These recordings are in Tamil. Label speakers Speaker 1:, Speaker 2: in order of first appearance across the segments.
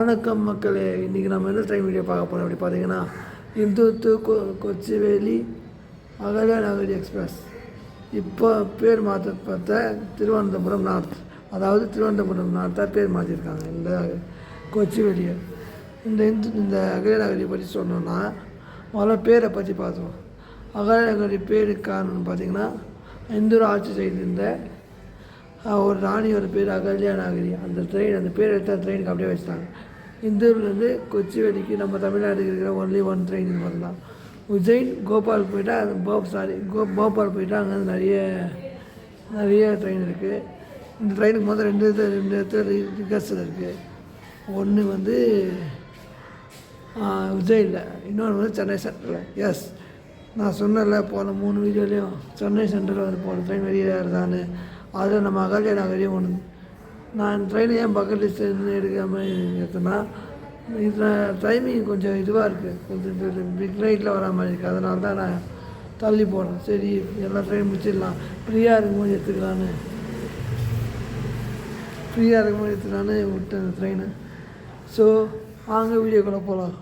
Speaker 1: வணக்கம் மக்களே, இன்றைக்கி நம்ம எந்த ட்ரெயின் வீடியோ பார்க்க போகிறோம் அப்படி பார்த்தீங்கன்னா இந்தூத்து கொச்சிவேலி அகல்யா நகரி எக்ஸ்பிரஸ். இப்போ பேர் மாற்றப்பட்ட திருவனந்தபுரம் நார்த், அதாவது திருவனந்தபுரம் நார்த்தாக பேர் மாற்றிருக்காங்க இந்த கொச்சிவேலியை. இந்த அகல்யா நகரியை பற்றி சொன்னோன்னா முதல்ல பேரை பற்றி பார்த்தோம். அகல்யா நகரி பேருக்கு காரணம்னு பார்த்திங்கன்னா இந்தூர் ஆட்சி செய்திருந்த ஒரு ராணியோட பேர் அகல்யா நகரி. அந்த பேர் எடுத்த ட்ரெயினுக்கு அப்படியே வச்சுட்டாங்க. இந்தூர்லேருந்து கொச்சிவேலிக்கு நம்ம தமிழ்நாட்டுக்கு இருக்கிற ஒன்லி ஒன் ட்ரெயின் இது மாதிரி தான். உஜ்ஜைன் கோபால் போயிட்டால் போபால் போயிட்டால் அங்கேருந்து நிறைய ட்ரெயின் இருக்குது. இந்த ட்ரெயினுக்கு முதல் ரெண்டு இடத்துல ரிகர்சல் இருக்குது. ஒன்று வந்து உஜ்ஜைனில், இன்னொன்று வந்து சென்னை சென்ட்ரலில். எஸ், நான் சொன்னல போன 3 வீடியோலையும் சென்னை சென்ட்ரலில் வந்து போன ட்ரெயின் வெளியே ஏறுதான்னு. அதில் நம்ம அகல்யா நகரியும் ஒன்று. நான் ட்ரெயினை ஏன் பக்கெட் லிஸ்ட் எடுக்காமல் எடுத்தேன்னா, இதில் டைமிங் கொஞ்சம் இதுவாக இருக்குது, கொஞ்சம் பிக் நைட்டில் வரா மாதிரி இருக்குது. அதனால தான் நான் தள்ளி போடுறேன். சரி, எல்லா ட்ரெயின் முடிச்சிடலாம், ஃப்ரீயாக இருக்கும்போது எடுத்துக்கலான்னு விட்டேன் அந்த ட்ரெயினை. ஸோ வாங்க வீடியோக்குள்ளே போகலாம்.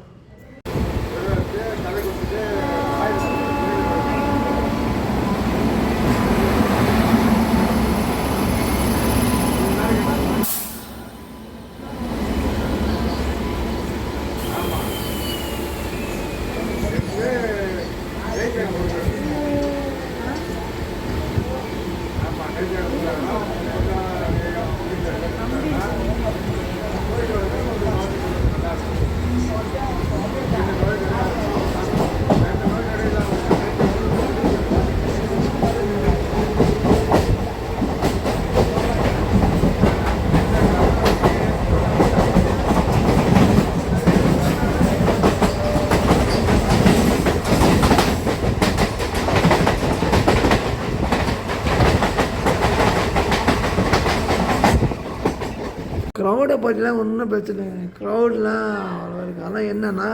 Speaker 1: க்ரௌடை பற்றிலாம் ஒன்றும் பிரச்சனை இல்லை, க்ரௌட்லாம் அவ்வளோ இருக்குது. ஆனால் என்னென்னா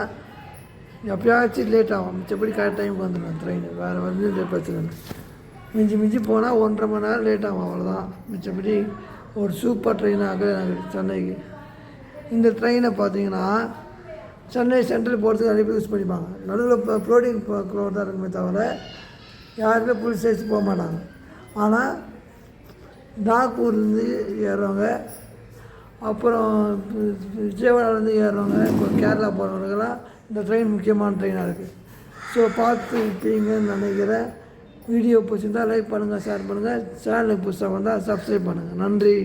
Speaker 1: எப்போயாச்சும் லேட் ஆகும், மிச்சப்படி கரெக்ட் டைமுக்கு வந்துடும் ட்ரெயின். வேறு வந்து இந்த பிரச்சனை இல்லை. மிஞ்சி போனால் 1.5 மணி நேரம் லேட் ஆகும், அவ்வளோதான். மிச்சப்படி ஒரு சூப்பர் ட்ரெயினாக சென்னைக்கு. இந்த ட்ரெயினை பார்த்தீங்கன்னா சென்னை சென்ட்ரல் போகிறதுக்கு நிறைய பேர் யூஸ் பண்ணிப்பாங்க. நடுவில் ஃப்ளோட்டிங் க்ரௌட் தான் இருக்குமே தவிர யாருமே ஃபுல் சைஸ் போக மாட்டாங்க. ஆனால் நாக்பூர்லேருந்து ஏறுறவங்க, அப்புறம் விஜயவாடாலேருந்து ஏறுறவங்க, இப்போ கேரளா போகிறவங்களுக்கெல்லாம் இந்த ட்ரெயின் முக்கியமான ட்ரெயினாக இருக்குது. ஸோ பார்த்து இருப்பீங்கன்னு நினைக்கிறேன். வீடியோ பிடிச்சிருந்தால் லைக் பண்ணுங்கள், ஷேர் பண்ணுங்கள். சேனலுக்கு புதுசாக வந்தால் சப்ஸ்கிரைப் பண்ணுங்கள். நன்றி.